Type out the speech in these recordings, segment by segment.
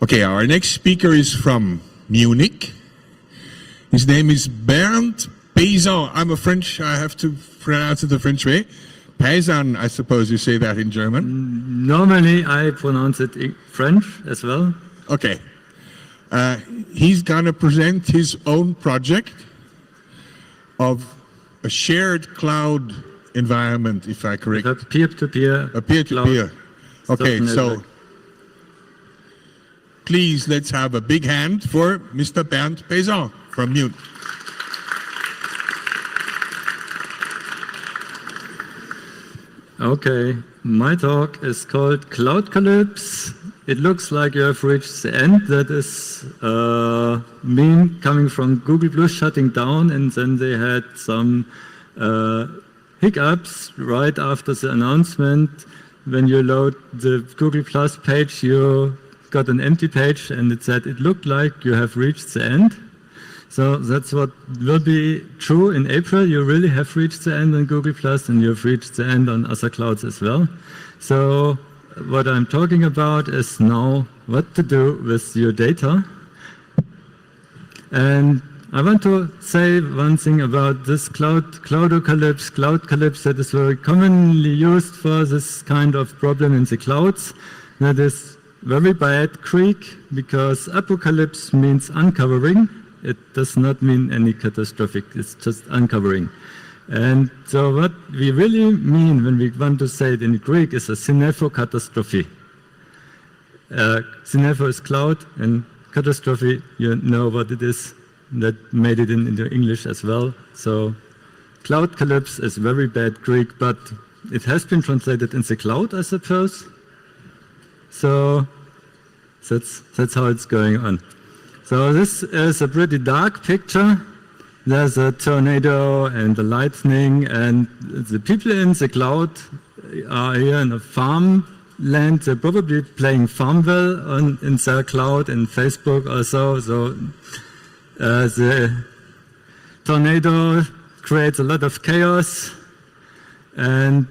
Okay, our next speaker is from Munich. His name is Bernd Paysan. I'm a French, I have to pronounce it the French way. Paysan, I suppose you say that in German. Normally I pronounce it in French as well. Okay. He's going to present his own project of a shared cloud environment, if I correct. A peer-to-peer. A peer-to-peer. Okay, so please let's have a big hand for Mr. Bernd Paysan from Munich. Okay, my talk is called Cloudcalypse. It looks like you have reached the end. That is a meme coming from Google Plus shutting down, and then they had some hiccups right after the announcement. When you load the Google Plus page, you got an empty page, and it said it looked like you have reached the end. So that's what will be true in April. You really have reached the end on Google Plus, and you've reached the end on other clouds as well. So what I'm talking about is now what to do with your data. And I want to say one thing about this Cloudcalypse that is very commonly used for this kind of problem in the clouds. That is very bad Greek, because apocalypse means uncovering. It does not mean any catastrophic, it's just uncovering. And so what we really mean when we want to say it in Greek is a synepho catastrophe. Synepho is cloud, and catastrophe, you know what it is. That made it into English as well. So Cloudcalypse is very bad Greek, but it has been translated in the cloud, I suppose. So that's how it's going on. So this is a pretty dark picture. There's a tornado and the lightning, and the people in the cloud are here in a farmland. They're probably playing Farmville in their cloud, in Facebook or so. So the tornado creates a lot of chaos. And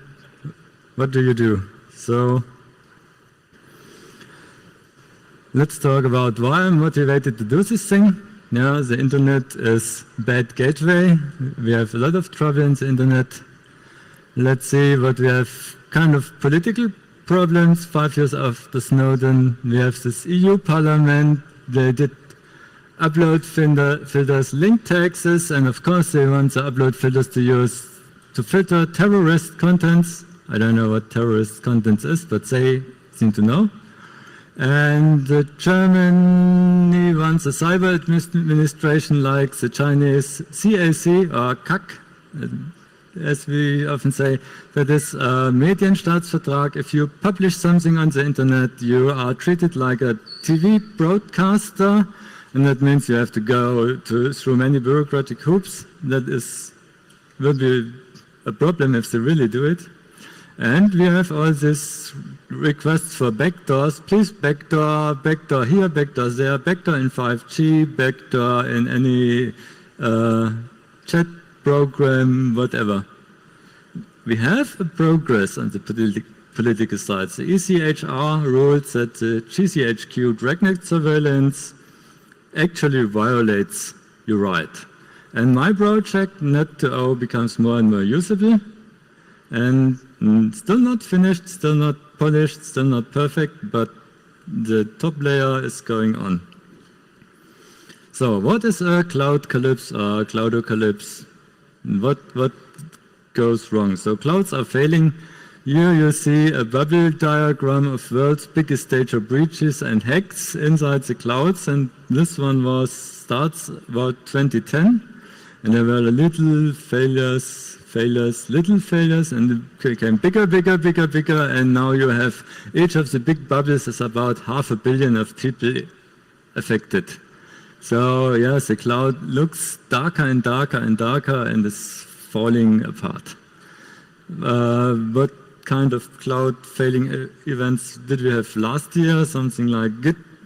what do you do? So let's talk about why I'm motivated to do this thing. Yeah, the internet is bad gateway. We have a lot of trouble in the internet. Let's see what we have kind of political problems. 5 years after Snowden, we have this EU Parliament. They did upload filters, link taxes, and of course they want the upload filters to use to filter terrorist contents. I don't know what terrorist content is, but they seem to know. And Germany wants a cyber administration like the Chinese CAC, or CAC, as we often say. That is a Medienstaatsvertrag. If you publish something on the internet, you are treated like a TV broadcaster, and that means you have to go through many bureaucratic hoops. That will be a problem if they really do it. And we have all these requests for backdoors. Please backdoor here, backdoor there, backdoor in 5G, backdoor in any chat program, whatever. We have a progress on the political side. The ECHR rules that the GCHQ dragnet surveillance actually violates your right. And my project, Net2O, becomes more and more usable. And still not finished, still not polished, still not perfect, but the top layer is going on. So what is a Cloudcalypse or Cloudocalypse? What goes wrong? So clouds are failing. Here you see a bubble diagram of world's biggest data breaches and hacks inside the clouds, and this one starts about 2010, and there were little failures, and it became bigger, and now you have each of the big bubbles is about 500 million of people affected. So yes, the cloud looks darker and darker and darker and is falling apart. What kind of cloud failing events did we have last year? Something like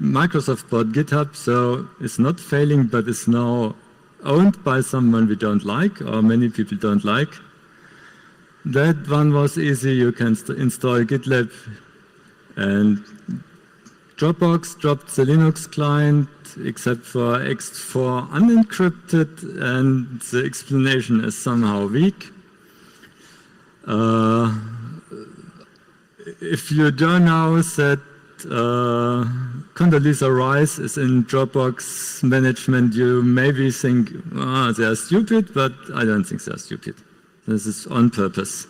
Microsoft bought GitHub, so it's not failing, but it's now owned by someone we don't like, or many people don't like. That one was easy. You can install GitLab and Dropbox dropped the Linux client except for X4 unencrypted, and the explanation is somehow weak. If you don't know that Condoleezza Rice is in Dropbox management, you maybe think, oh, they are stupid, but I don't think they are stupid. This is on purpose.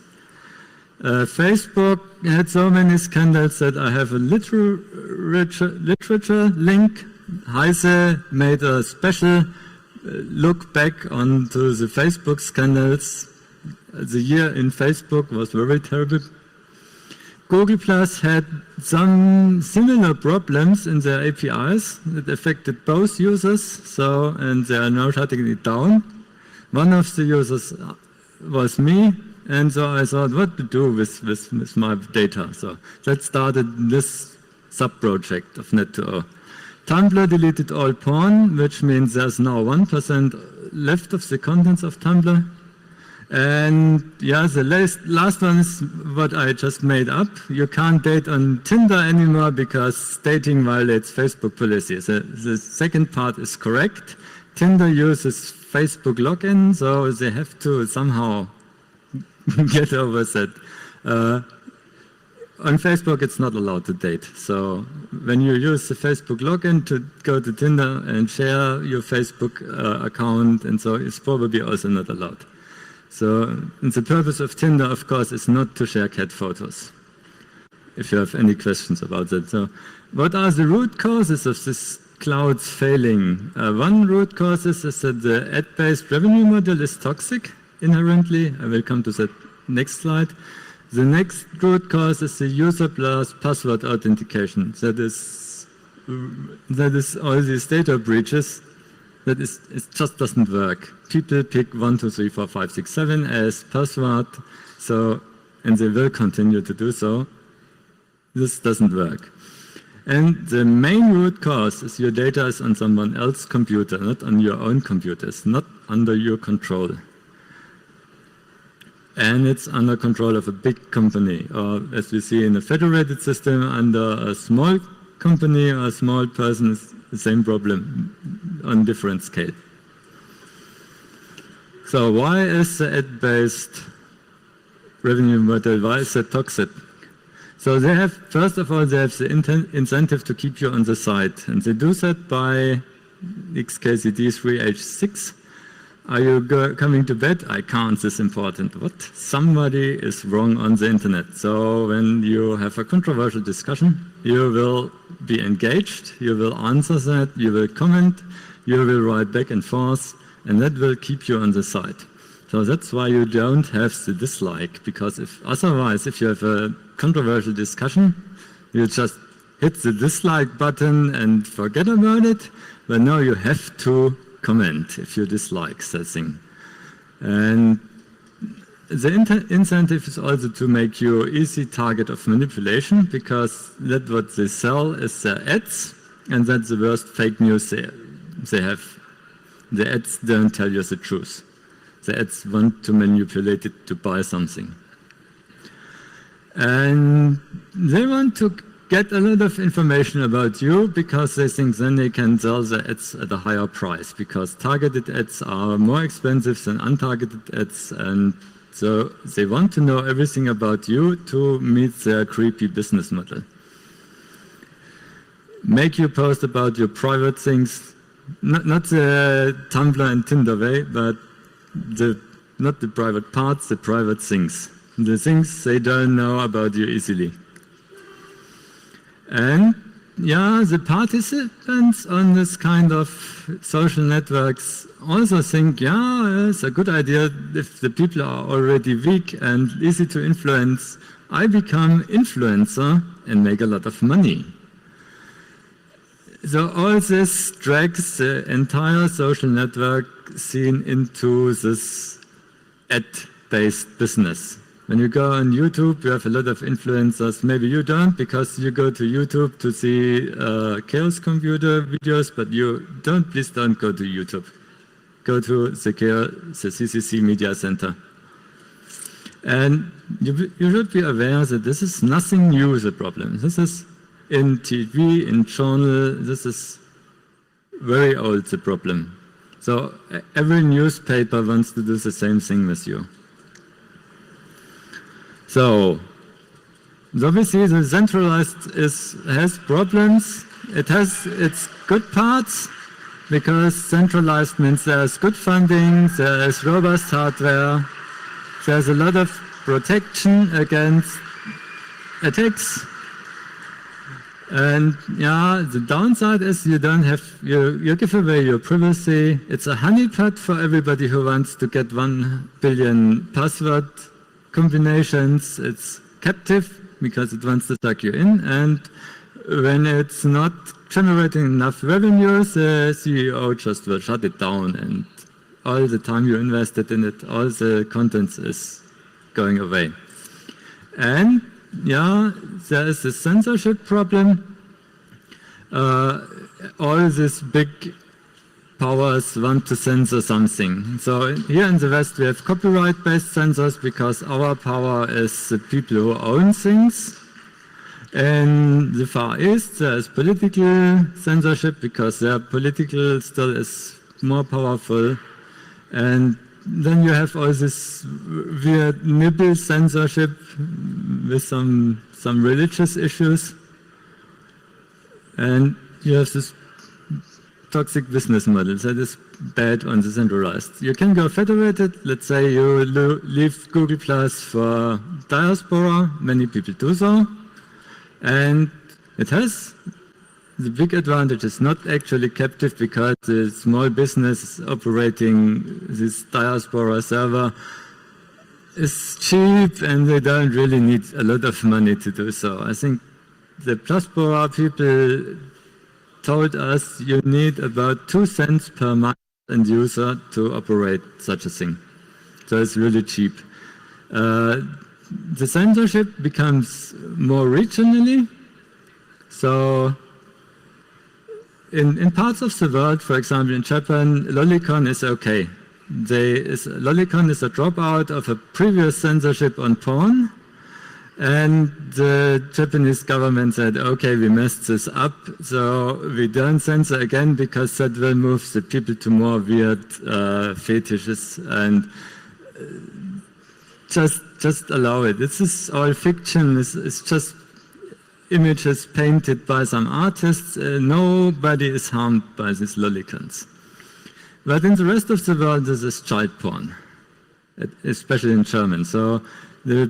Facebook had so many scandals that I have a literature link. Heise made a special look back onto the Facebook scandals. The year in Facebook was very terrible. Google Plus had some similar problems in their APIs that affected both users, and they are now shutting it down. One of the users was me, and so I thought, what to do with my data? So that started this sub-project of Net2O. Tumblr deleted all porn, which means there's now 1% left of the contents of Tumblr. And yeah, the last one is what I just made up. You can't date on Tinder anymore because dating violates Facebook policy. The second part is correct. Tinder uses Facebook login, so they have to somehow get over that. On Facebook, it's not allowed to date. So when you use the Facebook login to go to Tinder and share your Facebook account, and so it's probably also not allowed. So the purpose of Tinder, of course, is not to share cat photos, if you have any questions about that. So what are the root causes of this clouds failing? One root cause is that the ad-based revenue model is toxic inherently. I will come to that next slide. The next root cause is the user plus password authentication. That is all these data breaches. It just doesn't work. People pick 1, 2, 3, 4, 5, 6, 7 as password, and they will continue to do so. This doesn't work. And the main root cause is your data is on someone else's computer, not on your own computer. It's not under your control. And it's under control of a big company, or as we see in a federated system, under a small company or a small person, is the same problem on different scale. So why is the ad-based revenue model, why is that toxic? So they have, first of all, they have the incentive to keep you on the site, and they do that by XKCD3H6. Are you coming to bed? I can't, this is important. What? Somebody is wrong on the internet. So when you have a controversial discussion, you will be engaged, you will answer that, you will comment, you will write back and forth, and that will keep you on the site. So that's why you don't have the dislike, because otherwise, if you have a controversial discussion, you just hit the dislike button and forget about it, but now you have to comment if you dislike that thing. And the incentive is also to make you easy target of manipulation, because that's what they sell is their ads, and that's the worst fake news they have. The ads don't tell you the truth. The ads want to manipulate it to buy something. And they want to get a lot of information about you because they think then they can sell the ads at a higher price, because targeted ads are more expensive than untargeted ads, and so they want to know everything about you to meet their creepy business model. Make you post about your private things, not the Tumblr and Tinder way, but not the private parts, the private things. The things they don't know about you easily. And yeah, the participants on this kind of social networks also think, yeah, it's a good idea if the people are already weak and easy to influence, I become influencer and make a lot of money. So all this drags the entire social network scene into this ad-based business. When you go on YouTube, you have a lot of influencers. Maybe you don't, because you go to YouTube to see Chaos Computer videos, but please don't go to YouTube. Go to the CCC Media Center. And you should be aware that this is nothing new, the problem. This is in TV, in journal. This is very old, the problem. So every newspaper wants to do the same thing with you. So obviously the centralized has problems. It has its good parts, because centralized means there's good funding, there is robust hardware, there's a lot of protection against attacks. And yeah, the downside is you don't have, you give away your privacy. It's a honeypot for everybody who wants to get 1 billion password combinations. It's captive because it wants to suck you in. And when it's not generating enough revenues, the CEO just will shut it down, and all the time you invested in it, all the contents is going away. And yeah, there is a censorship problem. All these big powers want to censor something. So here in the West we have copyright-based censors because our power is the people who own things. In the Far East there is political censorship because their political still is more powerful. And then you have all this weird nibble censorship with some religious issues, and you have this toxic business model that is bad on the centralized. You can go federated. Let's say you leave Google Plus for diaspora. Many people do so, and it has the big advantage is not actually captive because the small business operating this diaspora server is cheap and they don't really need a lot of money to do so. I think the Pluspora people told us you need about 2 cents per month and user to operate such a thing. So it's really cheap. The censorship becomes more regionally. So in parts of the world, for example in Japan, Lolicon is okay. Lolicon is a dropout of a previous censorship on porn, and the Japanese government said, okay, we messed this up, so we don't censor again because that will move the people to more weird fetishes, and just allow it. This is all fiction. It's just images painted by some artists. Nobody is harmed by these lolicons. But in the rest of the world, this is child porn, especially in German. So the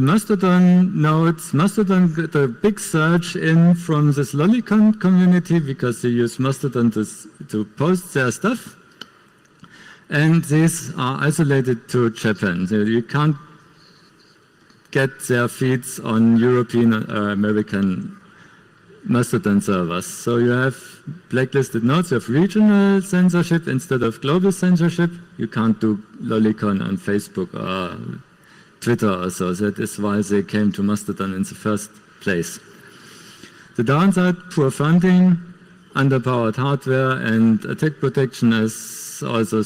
Mastodon nodes, Mastodon got a big surge in from this lolicon community because they use Mastodon to post their stuff. And these are isolated to Japan. So you can't get their feeds on European or American Mastodon servers. So you have blacklisted nodes, you have regional censorship instead of global censorship. You can't do lolicon on Facebook or Twitter or so. That is why they came to Mastodon in the first place. The downside, poor funding, underpowered hardware, and attack protection is also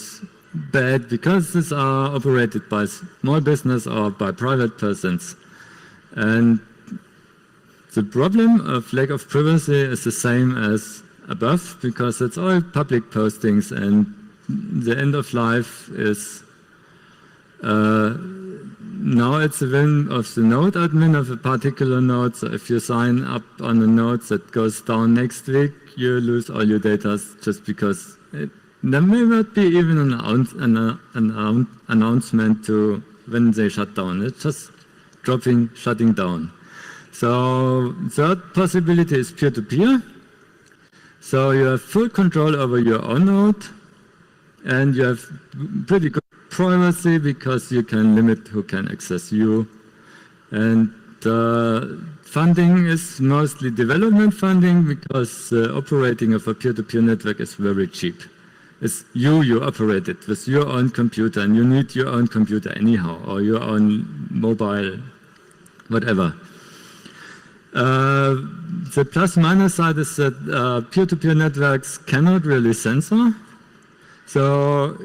bad because these are operated by small business or by private persons. And the problem of lack of privacy is the same as above because it's all public postings, and the end of life is now it's the whim of the node admin of a particular node. So if you sign up on a node that goes down next week, you lose all your data just because there may not be even an announcement to when they shut down. It's just shutting down. So third possibility is peer-to-peer. So you have full control over your own node, and you have pretty good privacy because you can limit who can access you. And funding is mostly development funding because the operating of a peer-to-peer network is very cheap. It's you operate it with your own computer, and you need your own computer anyhow, or your own mobile, whatever. The plus-minus side is that peer-to-peer networks cannot really censor. So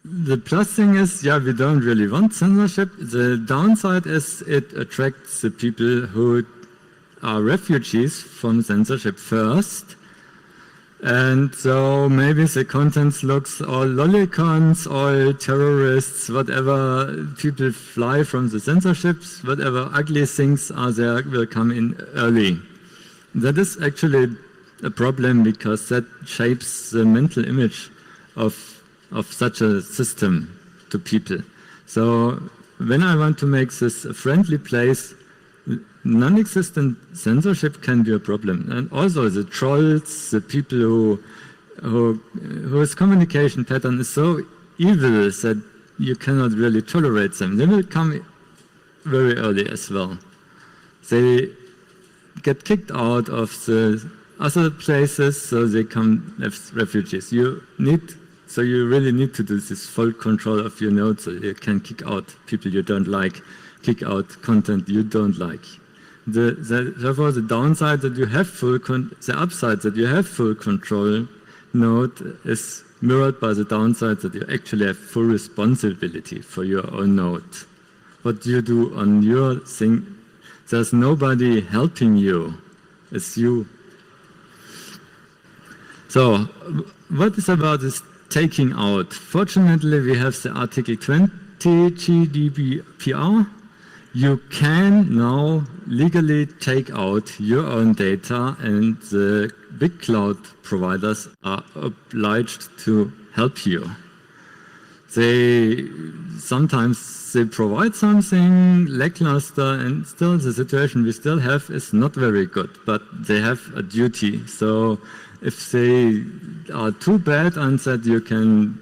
The plus thing is, yeah, we don't really want censorship. The downside is it attracts the people who are refugees from censorship first. And so maybe the content looks all lolicons, all terrorists, whatever people fly from the censorships, whatever ugly things are there will come in early. That is actually a problem because that shapes the mental image of such a system to people. So when I want to make this a friendly place, non-existent censorship can be a problem. And also the trolls, the people whose communication pattern is so evil that you cannot really tolerate them. They will come very early as well. They get kicked out of the other places, so they come as refugees. So you really need to do this full control of your node so you can kick out people you don't like, kick out content you don't like. Therefore, the downside that you have the upside that you have full control node is mirrored by the downside that you actually have full responsibility for your own node. What you do on your thing, there's nobody helping you. It's you. So, what is about this taking out? Fortunately, we have the Article 20 GDPR. You can now legally take out your own data, and the big cloud providers are obliged to help you. Sometimes they provide something lackluster, and still the situation we still have is not very good, but they have a duty. So if they are too bad on that, you can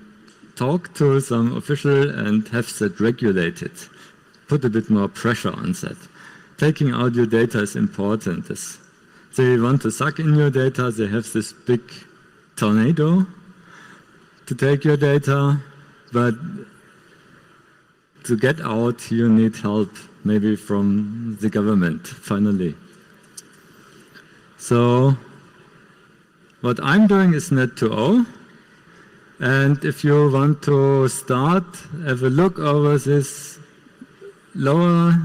talk to some official and have that regulated. Put a bit more pressure on that. Taking out your data is important. They want to suck in your data, they have this big tornado to take your data, but to get out you need help, maybe from the government, finally. So what I'm doing is Net 2.0, and if you want to start, have a look over this lower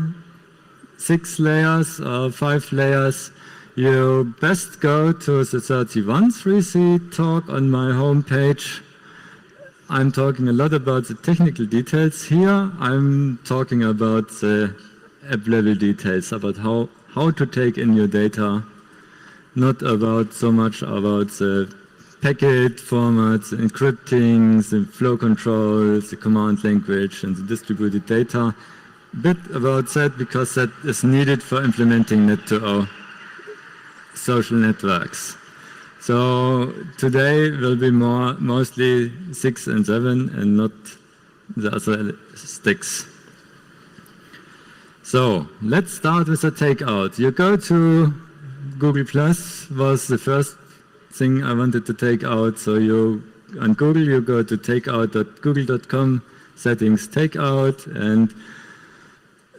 6 layers or 5 layers, you best go to the 31.3c talk on my homepage. I'm talking a lot about the technical details here. I'm talking about the app level details, about how to take in your data, not about so much about the packet formats, the encrypting, the flow control, the command language, and the distributed data. A bit about that because that is needed for implementing Net 2.0 social networks. So today will be mostly 6 and 7 and not the other sticks. So let's start with the takeout. You go to Google Plus was the first thing I wanted to take out. So on Google you go to takeout.google.com, settings takeout, and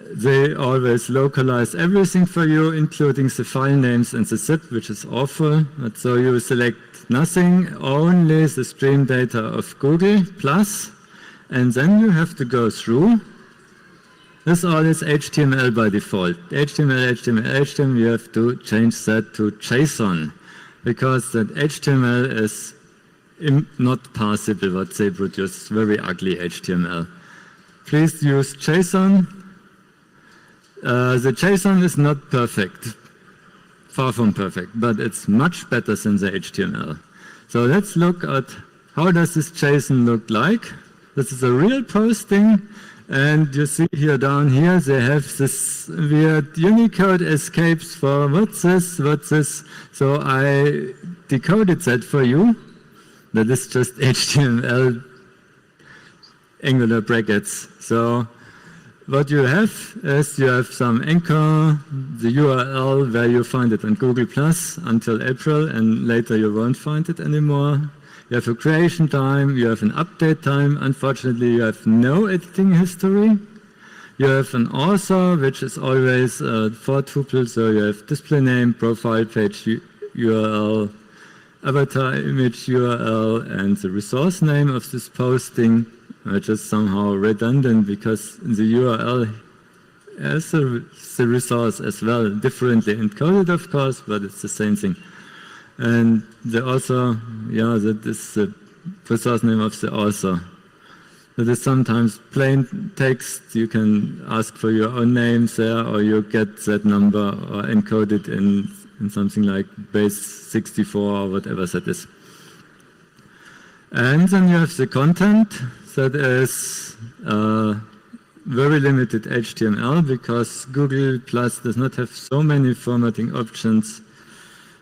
they always localize everything for you, including the file names and the zip, which is awful. But so you select nothing, only the stream data of Google Plus, and then you have to go through. This all is HTML by default. HTML, you have to change that to JSON, because that HTML is not parsable, what they produce, very ugly HTML. Please use JSON. The JSON is not perfect, far from perfect, but it's much better than the HTML. So let's look at how does this JSON look like. This is a real posting, and you see here down here they have this weird Unicode escapes for what's this. So I decoded that for you. That is just HTML angular brackets. So what you have is you have some anchor, the URL where you find it on Google Plus until April, and later you won't find it anymore. You have a creation time, you have an update time. Unfortunately, you have no editing history. You have an author, which is always 4 tuples, so you have display name, profile page URL, avatar image URL, and the resource name of this posting. are just somehow redundant because the URL has the resource as well, differently encoded of course, but it's the same thing. And the author, yeah, that is the resource name of the author. That is sometimes plain text, you can ask for your own names there, or you get that number or encode it in something like base 64 or whatever that is. And then you have the content that is very limited HTML because Google Plus does not have so many formatting options.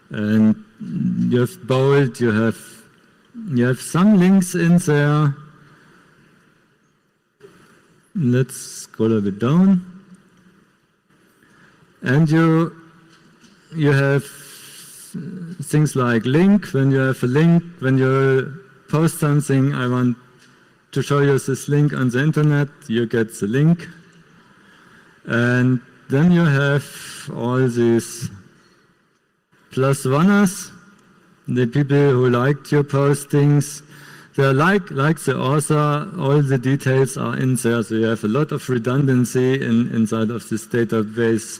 And you have bold, you have some links in there. Let's scroll a bit down. And you have things like link. When you have a link, when you post something, I want to show you this link on the internet, you get the link. And then you have all these plus oneers, the people who liked your postings. They're like the author, all the details are in there, so you have a lot of redundancy inside of this database.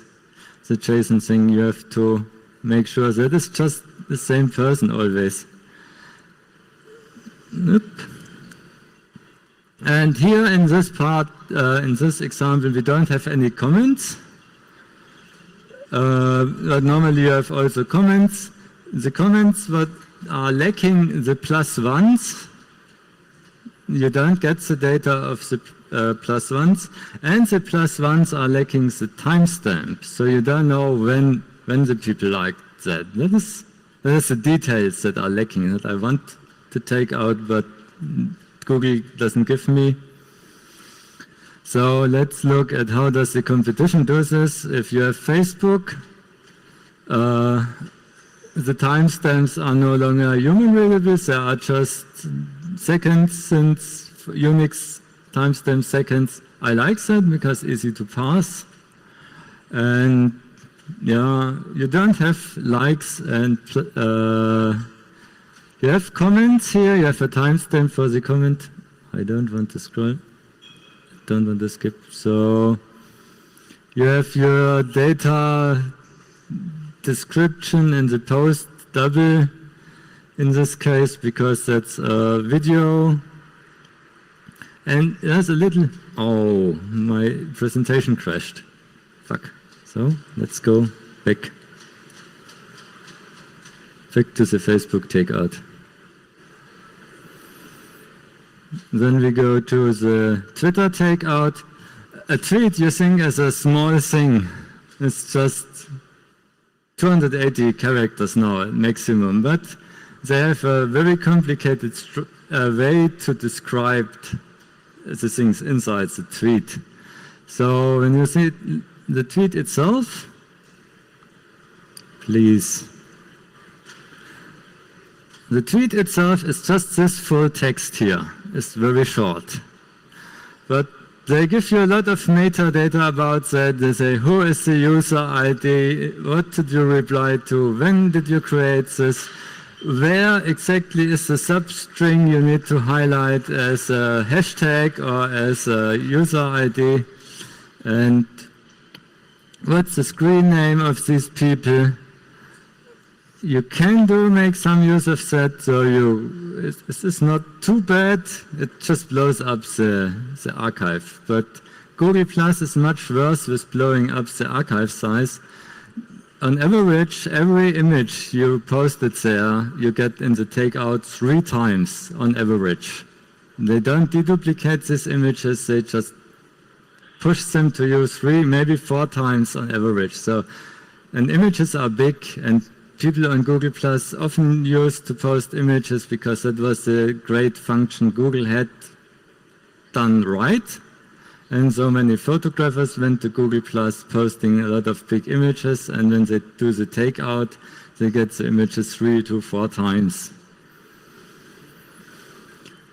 The JSON thing, you have to make sure that it's just the same person always. Yep. And here in this part, in this example, we don't have any comments. But normally you have also comments. The comments that are lacking the plus ones, you don't get the data of the plus ones, and the plus ones are lacking the timestamp, so you don't know when the people liked that. That is the details that are lacking that I want to take out, but Google doesn't give me. So let's look at how does the competition do this. If you have Facebook, the timestamps are no longer human readable, they are just seconds, since Unix timestamp seconds. I like that because easy to parse. And yeah, you don't have likes and you have comments here, you have a timestamp for the comment. I don't want to scroll, don't want to skip. So you have your data description in the post double in this case because that's a video. And there's a little, oh, my presentation crashed. Fuck. So let's go back to the Facebook takeout. Then we go to the Twitter takeout. A tweet you think is a small thing. It's just 280 characters now maximum, but they have a very complicated way to describe the things inside the tweet. So when you see the tweet itself, please. The tweet itself is just this full text here. It's very short. But they give you a lot of metadata about that. They say, who is the user ID? What did you reply to? When did you create this? Where exactly is the substring you need to highlight as a hashtag or as a user ID? And what's the screen name of these people? You can make some use of that, so it's not too bad. It just blows up the archive. But Google Plus is much worse with blowing up the archive size. On average, every image you posted there, you get in the takeout 3 times on average. They don't deduplicate these images, they just push them to you 3, maybe 4 times on average. So, and images are big, and people on Google Plus often used to post images because that was the great function Google had done right. And so many photographers went to Google Plus posting a lot of big images, and when they do the takeout, they get the images 3 to 4 times.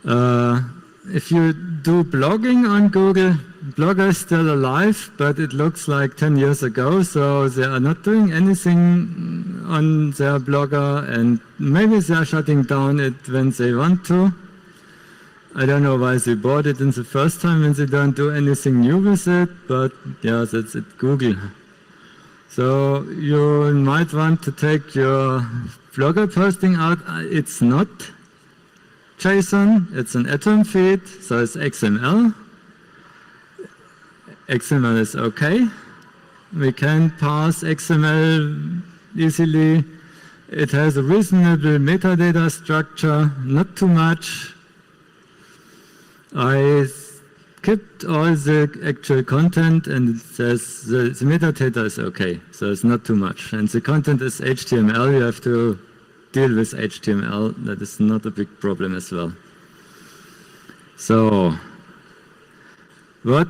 If you do blogging on Google, Blogger is still alive, but it looks like 10 years ago, so they are not doing anything on their Blogger, and maybe they are shutting down it when they want to. I don't know why they bought it in the first time when they don't do anything new with it, but yeah, that's it, Google. So you might want to take your Blogger posting out. It's not JSON, it's an atom feed, so it's XML. XML is okay. We can parse XML easily. It has a reasonable metadata structure, not too much. I skipped all the actual content and it says the metadata is okay, so it's not too much. And the content is HTML, you have to deal with HTML, that is not a big problem as well. So, what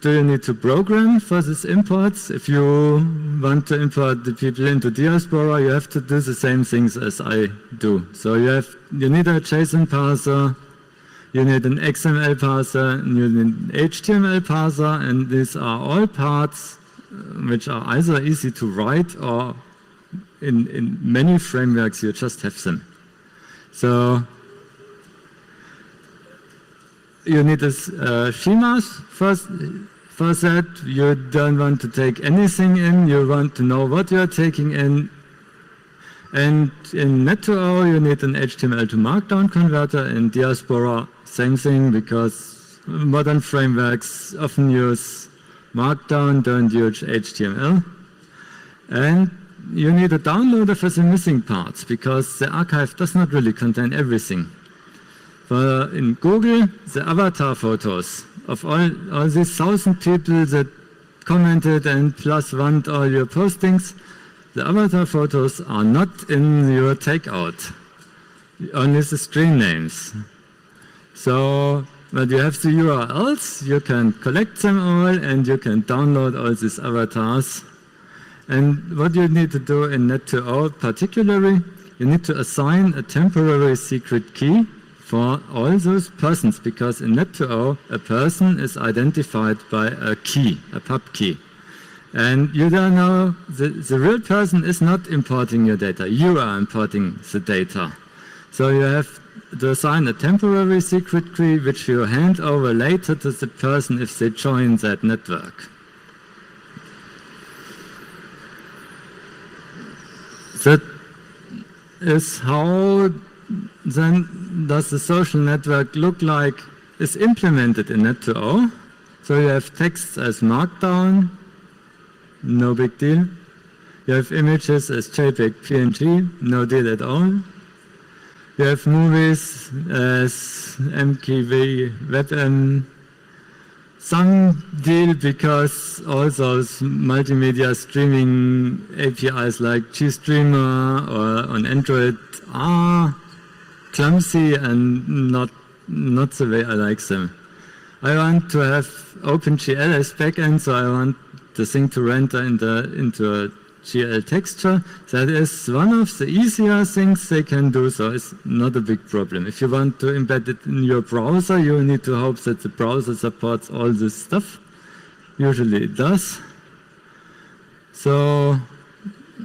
do you need to program for these imports? If you want to import the people into Diaspora, you have to do the same things as I do. So you need a JSON parser, you need an XML parser, and you need an HTML parser, and these are all parts which are either easy to write or in many frameworks you just have them. So you need schemas for that. You don't want to take anything in, you want to know what you're taking in. And in Net2O you need an HTML to Markdown converter. In Diaspora, same thing, because modern frameworks often use Markdown, don't use HTML. And you need a downloader for the missing parts, because the archive does not really contain everything. In Google, the avatar photos of all these 1,000 people that commented and +1 all your postings, the avatar photos are not in your takeout, only the stream names. So, but you have the URLs, you can collect them all and you can download all these avatars. And what you need to do in Net2O particularly, you need to assign a temporary secret key for all those persons, because in Net2O a person is identified by a key, a pub key. And you don't know, the real person is not importing your data, you are importing the data. So you have to assign a temporary secret key which you hand over later to the person if they join that network. That is how then does the social network look like, is implemented in Net2O. So you have text as Markdown, no big deal. You have images as JPEG, PNG, no deal at all. You have movies as MKV, WebM, some deal because all those multimedia streaming APIs like GStreamer or on Android are clumsy and not the way I like them. I want to have OpenGL as backend, so I want the thing to render into a GL texture. That is one of the easier things they can do, so it's not a big problem. If you want to embed it in your browser, you need to hope that the browser supports all this stuff. Usually it does. So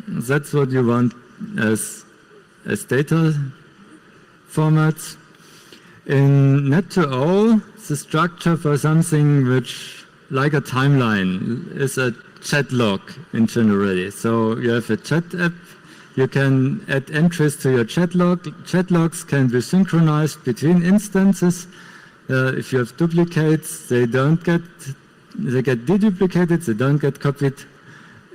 that's what you want as data formats. In Net2O, the structure for something which, like a timeline, is a chat log in general. So you have a chat app, you can add entries to your chat log. Chat logs can be synchronized between instances. If you have duplicates, they get deduplicated, they don't get copied.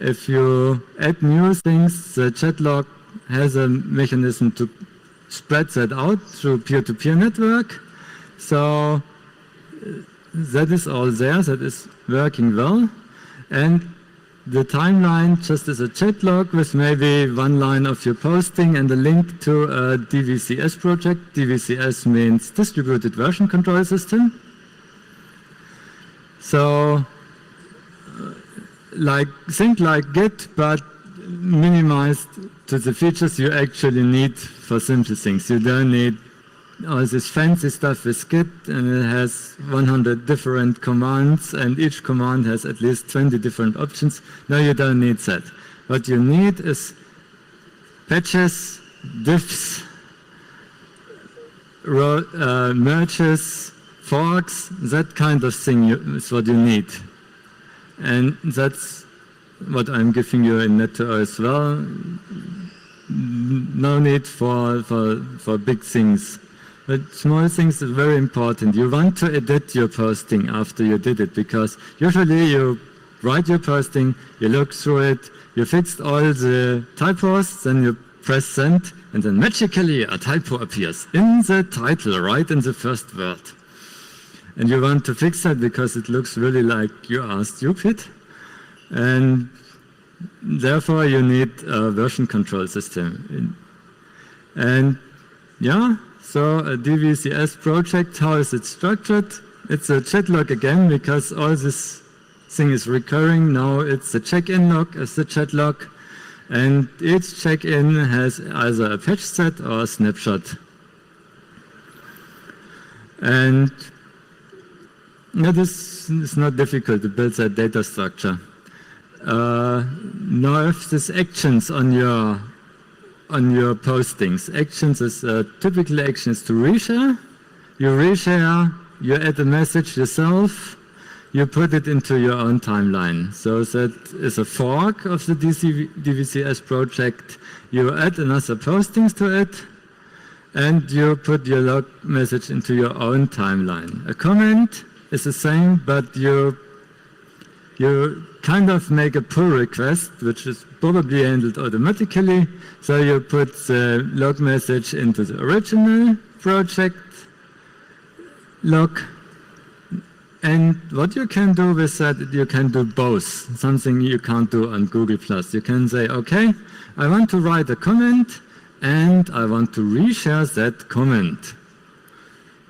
If you add new things, the chat log has a mechanism to spread that out through peer-to-peer network. So that is all there, that is working well. And the timeline just is a chat log with maybe one line of your posting and a link to a DVCS project. DVCS means Distributed Version Control System. So think like Git, but minimized to the features you actually need for simple things. You don't need all this fancy stuff with Git, and it has 100 different commands, and each command has at least 20 different options. No, you don't need that. What you need is patches, diffs, merges, forks, that kind of thing is what you need. And that's what I'm giving you in Net2O as well. No need for big things. But small things are very important. You want to edit your posting after you did it, because usually you write your posting, you look through it, you fixed all the typos, then you press send, and then magically a typo appears in the title, right in the first word. And you want to fix that because it looks really like you are stupid. And therefore you need a version control system. And yeah, so a DVCS project, how is it structured? It's a chat log again, because all this thing is recurring. Now it's the check-in log as the chat log. And each check-in has either a patch set or a snapshot. And this is not difficult to build that data structure. Now if there's actions on your postings, actions is typical actions to reshare. You reshare, you add a message yourself, you put it into your own timeline. So that is a fork of the DVCS project. You add another postings to it, and you put your log message into your own timeline. A comment is the same, but you kind of make a pull request, which is probably handled automatically. So you put the log message into the original project log. And what you can do with that, you can do both, something you can't do on Google+. You can say, okay, I want to write a comment, and I want to reshare that comment.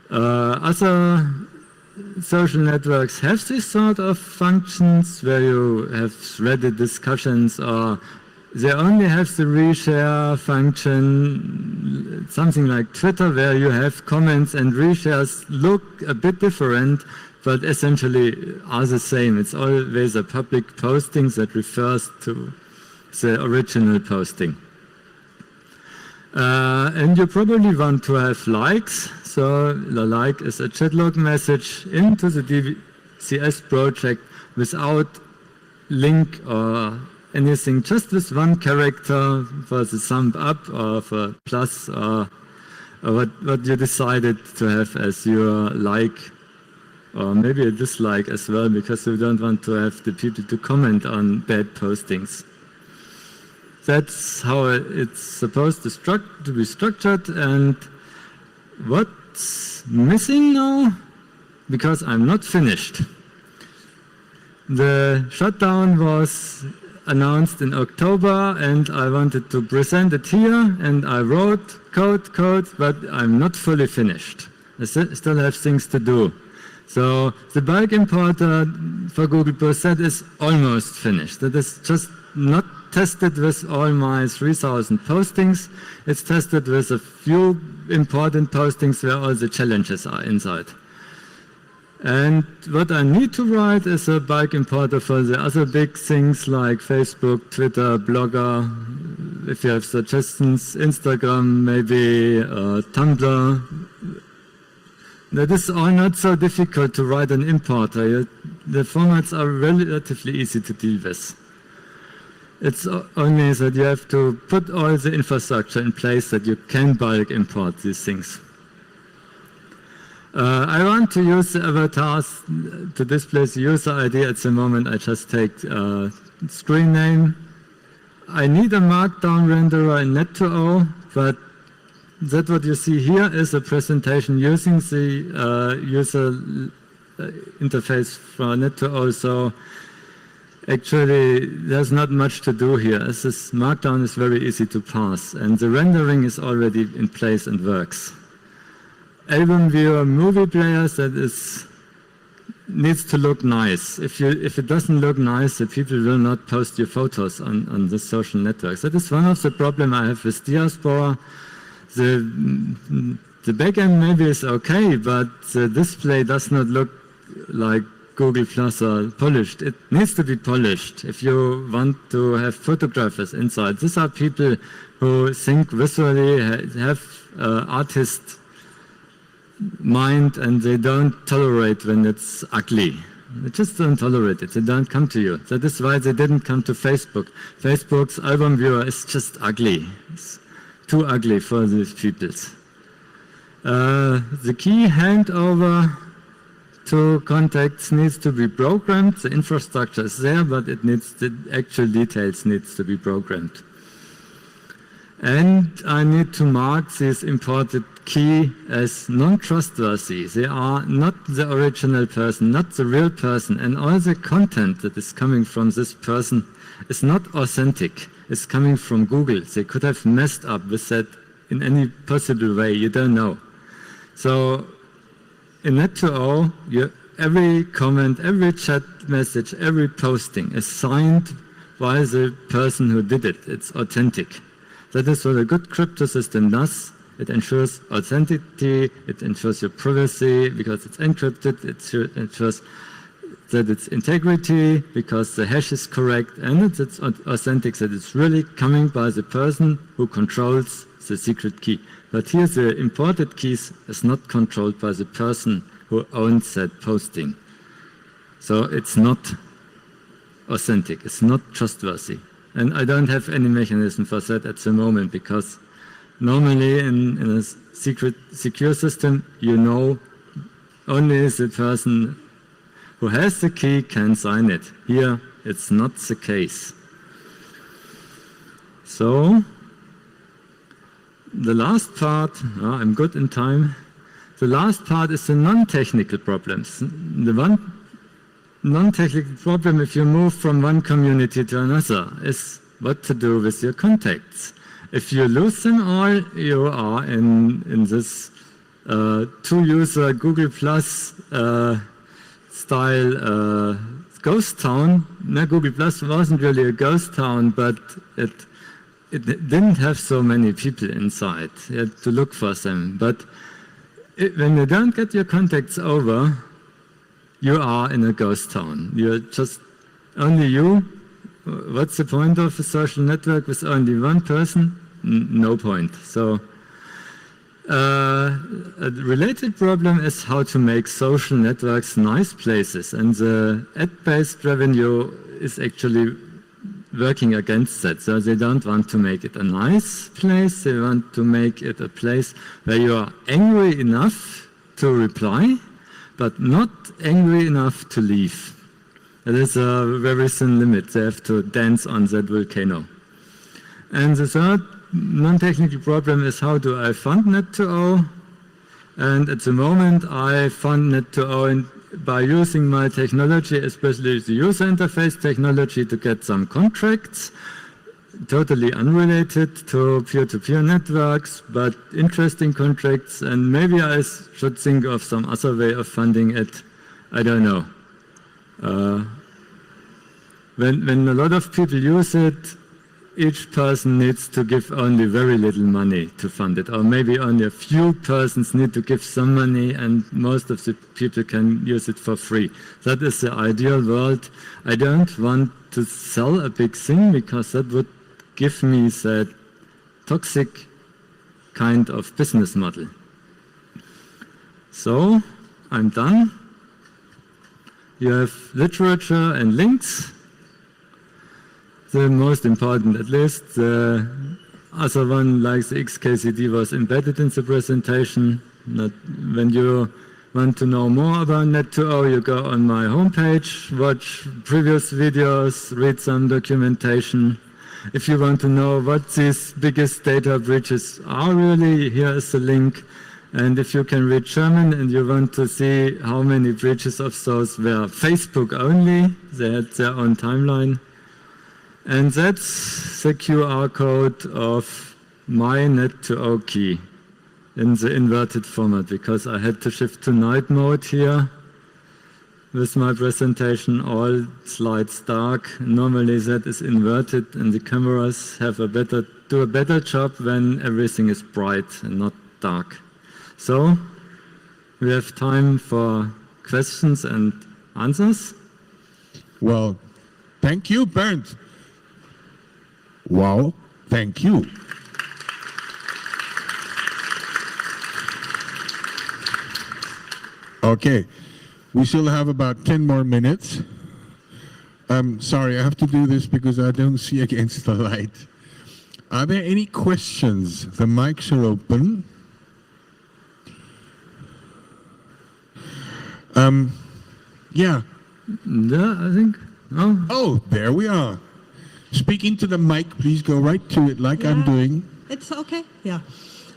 Other social networks have this sort of functions where you have threaded discussions, or they only have the reshare function, something like Twitter, where you have comments and reshares look a bit different, but essentially are the same. It's always a public posting that refers to the original posting. And you probably want to have likes. So the like is a chat log message into the DVCS project without link or anything, just with one character for the thumb up or for plus or what you decided to have as your like, or maybe a dislike as well, because you don't want to have the people to comment on bad postings. That's how it's supposed to be structured. And what's missing now? Because I'm not finished. The shutdown was announced in October, and I wanted to present it here, and I wrote code, but I'm not fully finished. I still have things to do. So the bulk importer for Google+, that is almost finished. That is just not tested with all my 3,000 postings. It's tested with a few important postings where all the challenges are inside. And what I need to write is a bulk importer for the other big things like Facebook, Twitter, Blogger, if you have suggestions, Instagram, maybe Tumblr. That is all not so difficult to write an importer. The formats are relatively easy to deal with. It's only that you have to put all the infrastructure in place that you can bulk import these things. I want to use the avatars to display the user ID. At the moment, I just take screen name. I need a markdown renderer in Net2O, but that what you see here is a presentation using the user interface for Net2O. So actually, there's not much to do here. As this markdown is very easy to pass, and the rendering is already in place and works. Album viewer, movie players, that needs to look nice. If it doesn't look nice, the people will not post your photos on the social networks. That is one of the problems I have with Diaspora. The backend maybe is okay, but the display does not look like Google Plus or polished. It needs to be polished if you want to have photographers inside. These are people who think visually, have artist mind and they don't tolerate when it's ugly. They just don't tolerate it. They don't come to you. That is why they didn't come to Facebook. Facebook's album viewer is just ugly. It's too ugly for these people. The key handover to contacts needs to be programmed. The infrastructure is there, but the actual details needs to be programmed. And I need to mark this imported key as non-trustworthy. They are not the original person, not the real person, and all the content that is coming from this person is not authentic. It's coming from Google. They could have messed up with that in any possible way. You don't know. So in Net2O, every comment, every chat message, every posting is signed by the person who did it. It's authentic. That is what a good crypto system does. It ensures authenticity, it ensures your privacy because it's encrypted, it ensures that it's integrity because the hash is correct, and it's authentic, that it's really coming by the person who controls the secret key. But here the imported keys is not controlled by the person who owns that posting. So it's not authentic, it's not trustworthy. And I don't have any mechanism for that at the moment because normally in a secure system, you know only the person who has the key can sign it. Here, it's not the case. So, the last part, I'm good in time. The last part is the non-technical problems. The one non-technical problem if you move from one community to another is what to do with your contacts. If you lose them all, you are in this two-user Google Plus style ghost town. No, Google Plus wasn't really a ghost town, but it didn't have so many people inside. You had to look for them. But when you don't get your contacts over, you are in a ghost town. You're just only you. What's the point of a social network with only one person? No point. So a related problem is how to make social networks nice places. And the ad-based revenue is actually working against that. So they don't want to make it a nice place. They want to make it a place where you are angry enough to reply, but not angry enough to leave. That is a very thin limit. They have to dance on that volcano. And the third non-technical problem is how do I fund Net2O? And at the moment I fund Net2O by using my technology, especially the user interface technology, to get some contracts, totally unrelated to peer-to-peer networks, but interesting contracts, and maybe I should think of some other way of funding it. I don't know. When a lot of people use it, each person needs to give only very little money to fund it, or maybe only a few persons need to give some money and most of the people can use it for free. That is the ideal world. I don't want to sell a big thing because that would give me that toxic kind of business model. So, I'm done. You have literature and links. The most important, at least. The other one, like the XKCD, was embedded in the presentation. When you want to know more about Net2O, you go on my homepage, watch previous videos, read some documentation. If you want to know what these biggest data breaches are really, here is the link. And if you can read German and you want to see how many breaches of those were Facebook only, they had their own timeline. And that's the QR code of my Net2O key in the inverted format, because I had to shift to night mode here with my presentation, all slides dark. Normally that is inverted and the cameras do a better job when everything is bright and not dark. So we have time for questions and answers. Well, thank you, Bernd. Wow, thank you. Okay. We still have about 10 more minutes. Sorry, I have to do this because I don't see against the light. Are there any questions? The mics are open. Yeah. Yeah, I think. No. Oh, there we are. Speak into the mic, please go right to it like I'm doing. It's okay? Yeah.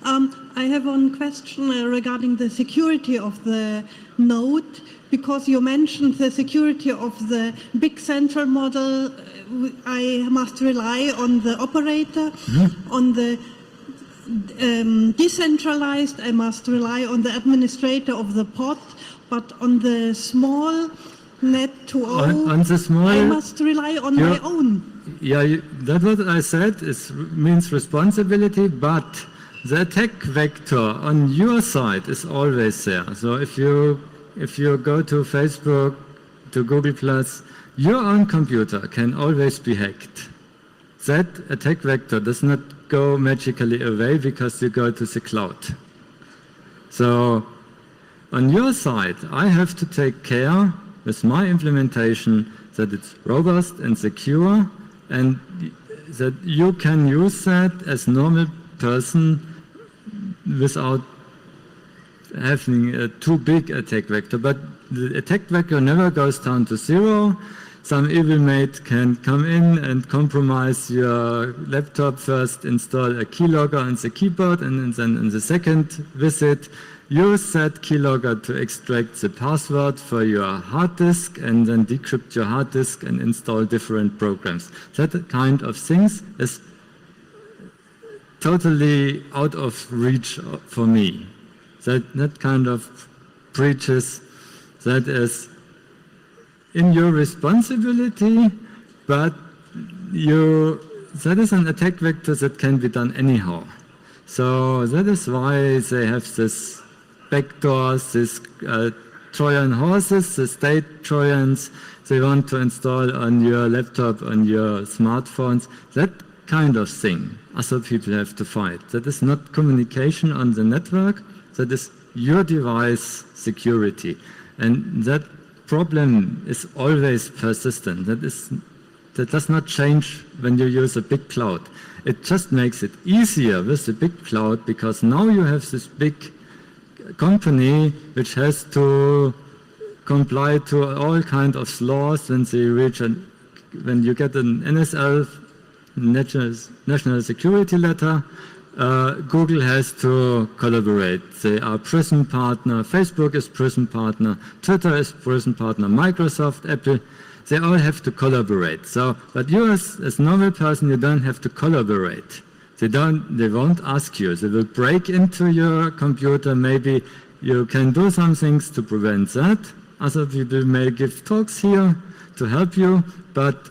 I have one question regarding the security of the node, because you mentioned the security of the big central model. I must rely on the operator. On the decentralized, I must rely on the administrator of the pod, but on the small net to all, On the small, I must rely on my own. Yeah, that's what I said. It means responsibility, but the attack vector on your side is always there. So if you go to Facebook, to Google+, your own computer can always be hacked. That attack vector does not go magically away because you go to the cloud. So on your side, I have to take care with my implementation that it's robust and secure, and that you can use that as normal person without having a too big attack vector. But the attack vector never goes down to zero. Some evil mate can come in and compromise your laptop, first install a keylogger on the keyboard, and then in the second visit use that keylogger to extract the password for your hard disk and then decrypt your hard disk and install different programs. That kind of things is totally out of reach for me. That kind of breaches, that is in your responsibility, but that is an attack vector that can be done anyhow. So that is why they have this backdoors, this Trojan horses, the state Trojans they want to install on your laptop, on your smartphones, that kind of thing. Other people have to fight. That is not communication on the network, that is your device security. And that problem is always persistent. That does not change when you use a big cloud. It just makes it easier with the big cloud because now you have this big company which has to comply to all kinds of laws when they reach when you get an NSL, National Security Letter, Google has to collaborate. They are prison partner, Facebook is prison partner, Twitter is prison partner, Microsoft, Apple, they all have to collaborate. So, but you as normal person, you don't have to collaborate. They won't ask you. They will break into your computer. Maybe you can do some things to prevent that. Other people may give talks here to help you, but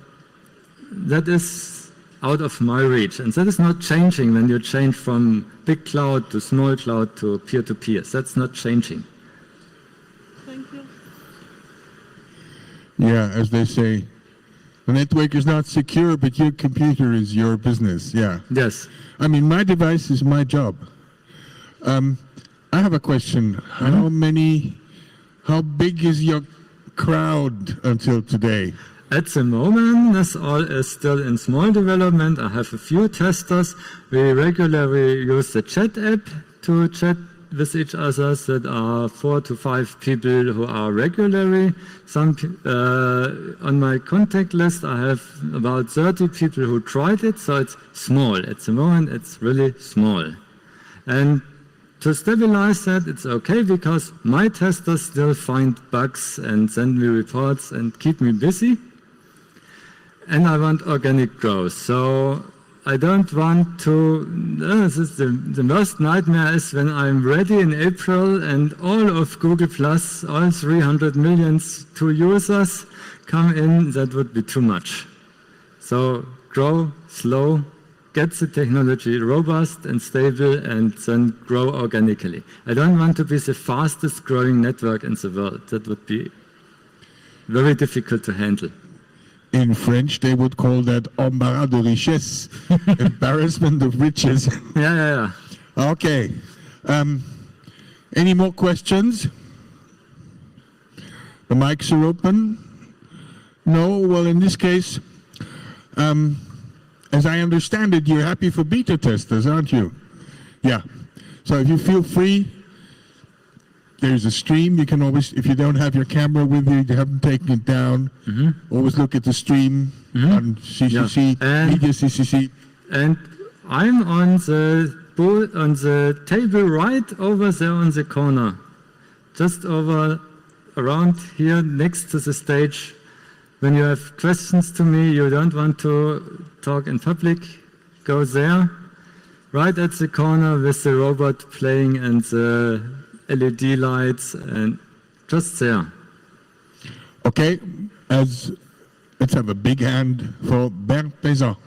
that is out of my reach. And that is not changing when you change from big cloud to small cloud to peer-to-peer. That's not changing. Thank you. Yeah, as they say, the network is not secure, but your computer is your business. Yeah. Yes. I mean, my device is my job. I have a question. How big is your crowd until today? At the moment, this all is still in small development. I have a few testers. We regularly use the chat app to chat with each other. That are 4 to 5 people who are regularly. On my contact list, I have about 30 people who tried it, so it's small. At the moment, it's really small. And to stabilize that, it's okay because my testers still find bugs and send me reports and keep me busy. And I want organic growth. So I don't want to, the worst nightmare is when I'm ready in April and all of Google+, all 300 million users come in, that would be too much. So grow slow, get the technology robust and stable, and then grow organically. I don't want to be the fastest growing network in the world. That would be very difficult to handle. In French, they would call that embarras de richesse, embarrassment of riches. Yeah. Okay. Any more questions? The mics are open? No? Well, in this case, as I understand it, you're happy for beta testers, aren't you? Yeah. So if you feel free, there's a stream. You can always, if you don't have your camera with you, you haven't taken it down, always look at the stream on CCC, Media CCC. And I'm on the table right over there on the corner, just around here next to the stage. When you have questions to me, you don't want to talk in public, go there, right at the corner with the robot playing and the LED lights, and just there. Okay, let's have a big hand for Bernd Paysan.